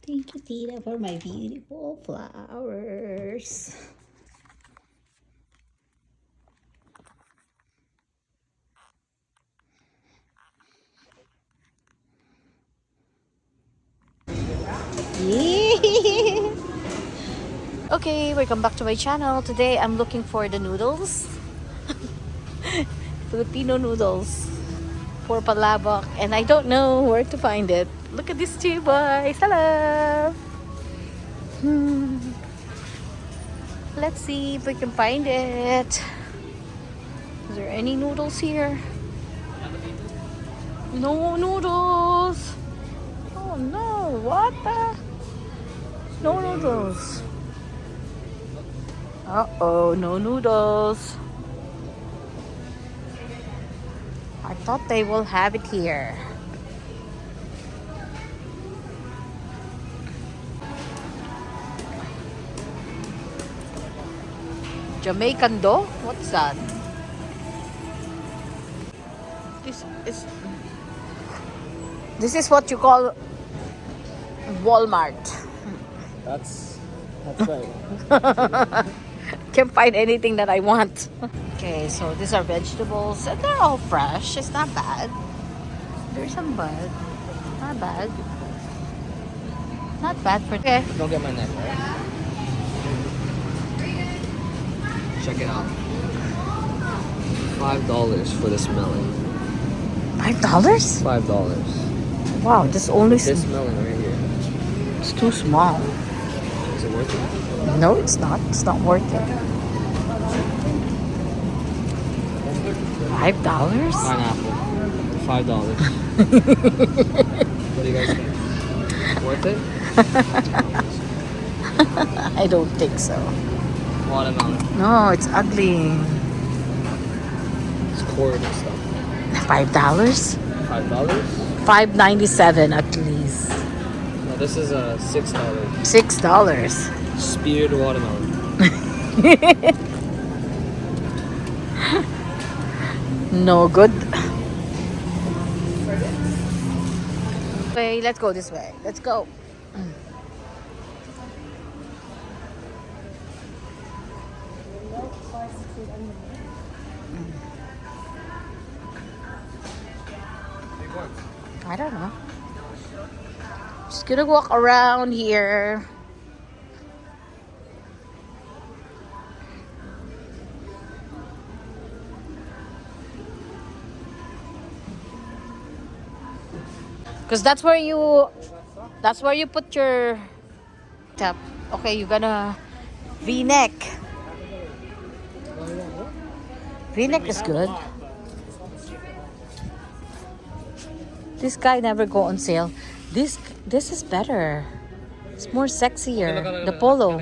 Thank you, Tita, for my beautiful flowers. Yeah. Okay, welcome back to my channel. Today I'm looking for the noodles. Filipino noodles for palabok, and I don't know where to find it. Look at these two boys. Hello. Let's see if we can find it. Is there any noodles here? No noodles. Oh no, what the? No noodles. Uh-oh, no noodles. I thought they will have it here. Jamaican dough? What's that? This is what you call Walmart. That's right. Can't find anything that I want. Okay, so these are vegetables and they're all fresh. It's not bad. There's some bad. Not bad. Not bad for okay. Don't get my neck, right? Check it out. $5 for this melon. $5? $5. Wow, this only This melon right here. it's too small. Is it worth it? No, it's not. It's not worth it. $5? Pineapple. $5. What do you guys think? Worth it? I don't think so. Watermelon. No, it's ugly. It's cord and stuff. $5? $5? $5.97 at least. No, this is $6. $6. Speared watermelon. No good. Okay, let's go this way. Let's go. I don't know. Just gonna walk around here. Because that's where you put your tap. Okay, you're gonna V-neck. V-neck is good. This guy never go on sale. This is better. It's more sexier. The polo.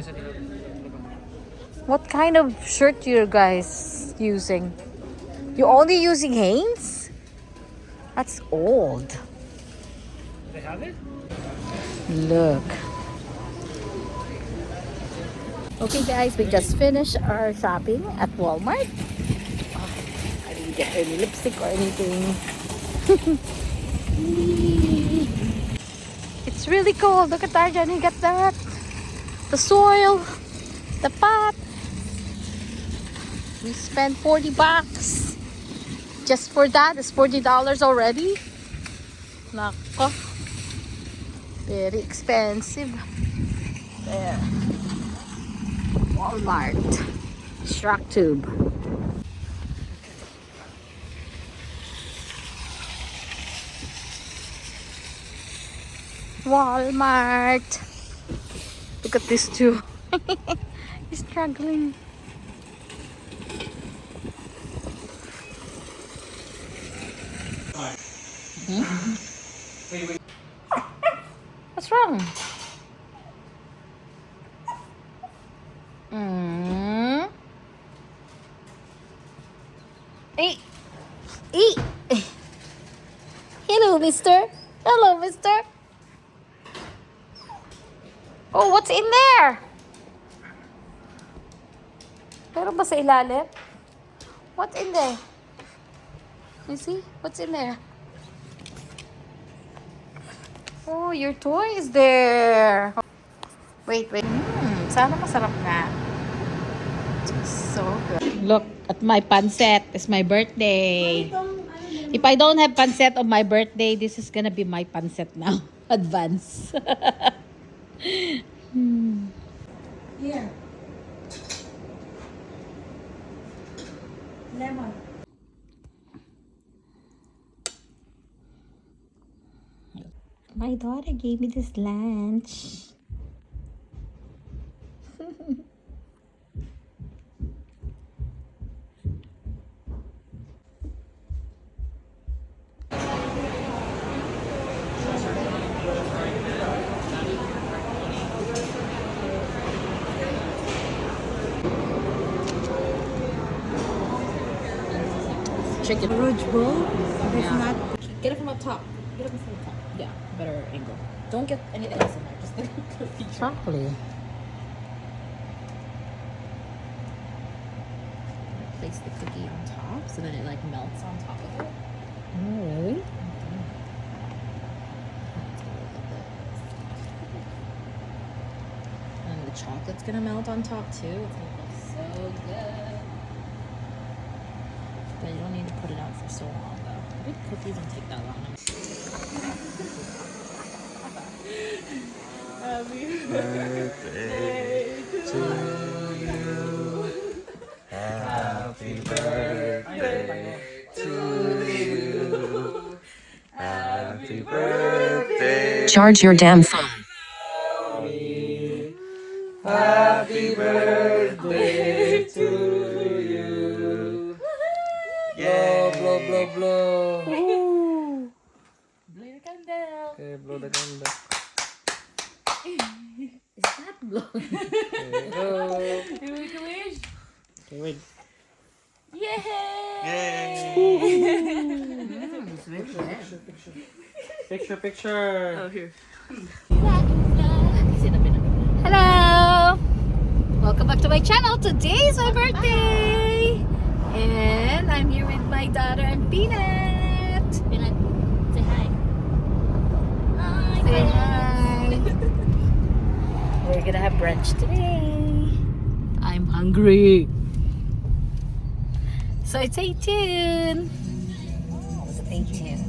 What kind of shirt you guys using? You only using Hanes? That's old. They have it? Look. Okay guys, we just finished our shopping at Walmart. Oh, I didn't get any lipstick or anything. It's really cold. Look at that, Jenny. Get that. The soil. The pot. We spent $40. Just for that, it's $40 already. Nako. Very expensive. There. Walmart. Shock tube. Walmart. Look at this too. He's struggling. Wait. What's wrong? Eat. Eat. Hello, mister. Hello, mister. Oh, what's in there? Meron ba sa ilalim? What's in there? You see? What's in there? Oh, your toy is there. Wait, wait. Sana masarap nga. So good. Look at my pancit. It's my birthday. If I don't have pancit on my birthday, this is gonna be my pancit now. Advance. Here. Lemon. My daughter gave me this lunch. Chicken. Rouge bowl. It's Yeah. not. Get it from up top. Get it from the top. Yeah, better angle. Don't get anything else in there. Just the feature. Properly. Place the cookie on top so that it like melts on top of it. Oh, really? And the chocolate's gonna melt on top too. It's gonna look so good. But you don't need to put it out for so long though. I think cookies don't take that long. Birthday to you. Happy birthday to you. Happy birthday. Charge your damn phone. Happy birthday to you. Yeah, blow, blow, blow. Blow your candle. Okay, blow the candle. Is that blow? There you go. You make a wish? Okay, wait. Yay! Yay! It's really good. Picture, picture. Oh, here. Hello! Welcome back to my channel. Today is my birthday! And I'm here with my daughter and Peanut. Peanut, say hi. Hi. Say hi. We're gonna have brunch today. I'm hungry. So stay tuned. Stay tuned.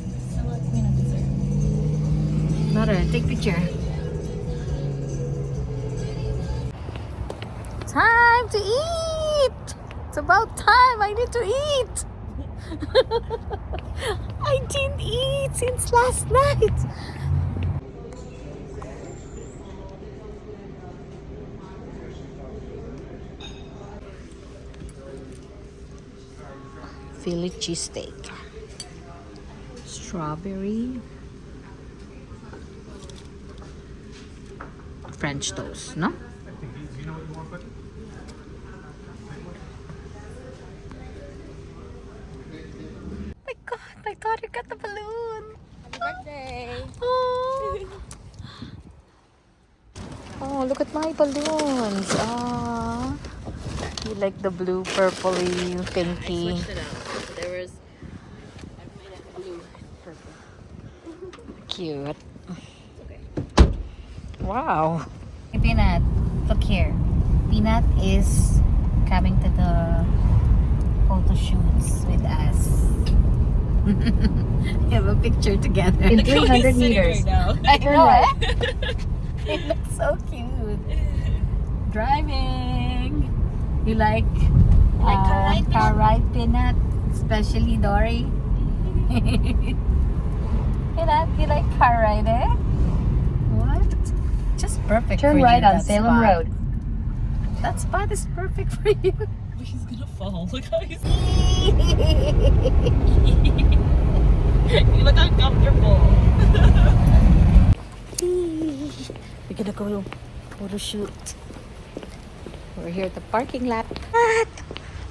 Daughter, take picture. Time to eat! It's about time. I need to eat. I didn't eat since last night. Philly cheesesteak. Strawberry. French toast, no? My God, my daughter got the balloon. Happy birthday. Oh. Oh, look at my balloons. Oh, you like the blue, purpley, pinky. Switched it out. There was. I made it blue, purple. Cute. Okay. Wow. Hey, Peanut, look here. Peanut is coming to the photo shoots with us. We have a picture together. In 300 meters. I know it. It looks so cute. Driving. You like car ride, Peanut? Especially Dory. Peanut, you like car ride, eh? What? Just perfect for Turn you, right on that Salem spot. Road. That spot is perfect for you. He's gonna fall. Look how he's. You look uncomfortable. We're gonna go photo shoot. We're here at the parking lot. What?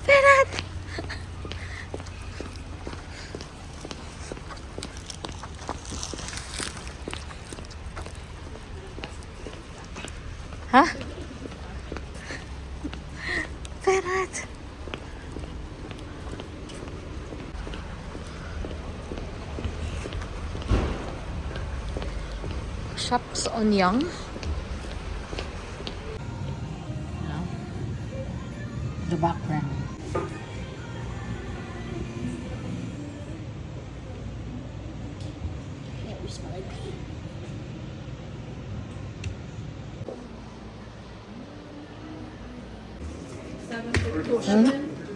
Peanut! Huh? Peanut! shops on Young. The background.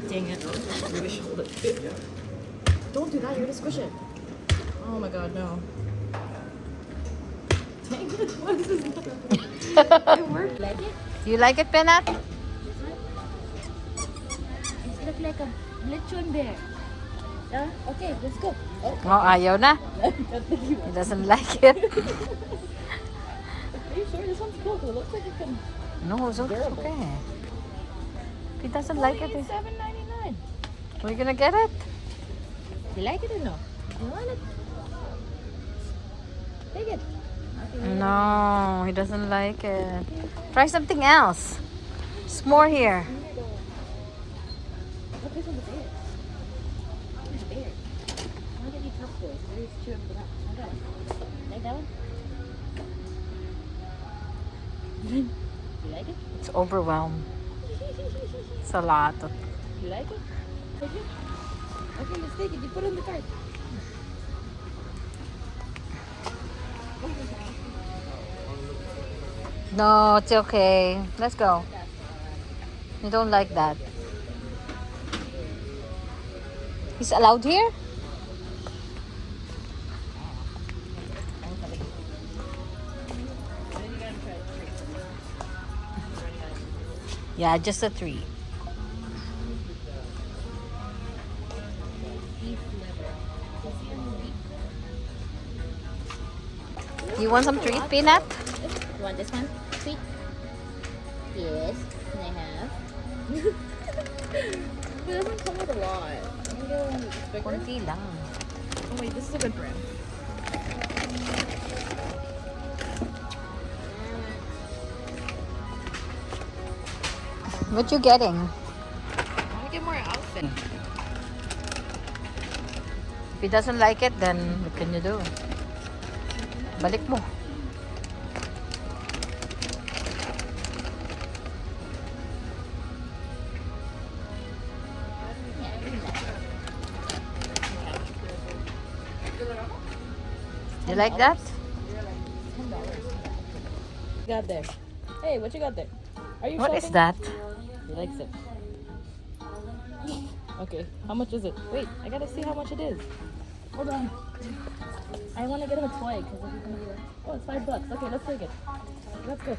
Dang it. Don't do that, you're gonna squish it. Oh my god, no. Dang it, what is this? It worked. Like it? You like it, Penat? It looks like a lechon bear. Okay, let's go. Oh, Oh, ayaw na. are He doesn't like it. you sure this one's cool? 'Cause it looks like it can. No, it's okay. He doesn't like it. It's $7.99. We're gonna get it. You like it or no? You want it? Take it. No, he doesn't like it. Try something else. There's more here. Look, this one's a bear. It's a bear. I want to get you tough boys. There's two of them. I got it. Like that one? You like it? It's overwhelmed. It's a lot. You like it? Take it? Okay, let's take it. You put it in the cart. No, it's okay. Let's go. You don't like that. He's allowed here? Yeah, just a 3. Beef liver. You want some treat, Peanut? You want this one? Sweet? Yes. Can I have? It doesn't come with a lot. I'm gonna get one that's bigger. Konti lang. Oh wait, this is a good brand. What you getting? I wanna get more outfit. If he doesn't like it, then what can you do? Balik mo. You like that? $10. Got there. Hey, what you got there? Are you What shopping? is that? He likes it. Okay, how much is it? Wait, I gotta see how much it is. Hold on. I want to get him a toy because he's gonna be like, oh, it's $5. Okay, let's take it. Let's go.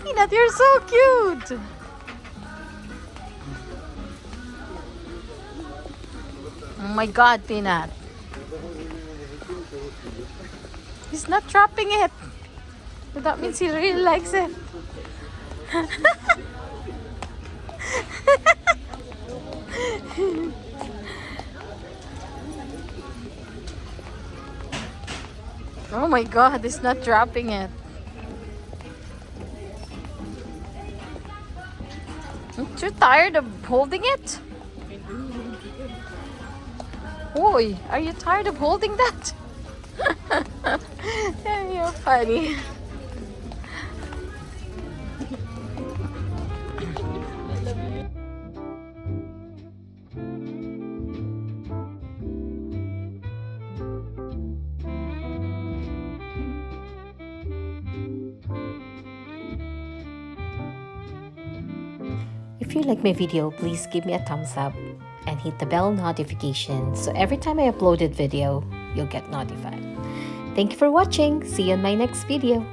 Peanut, you're so cute. Oh my God, Peanut. He's not dropping it. But that means he really likes it. Oh my God, he's not dropping it. Aren't you tired of holding it? Oi, are you tired of holding that? You're funny. If you like my video, please give me a thumbs up and hit the bell notification so every time I uploaded video, you'll get notified. Thank you for watching. See you in my next video.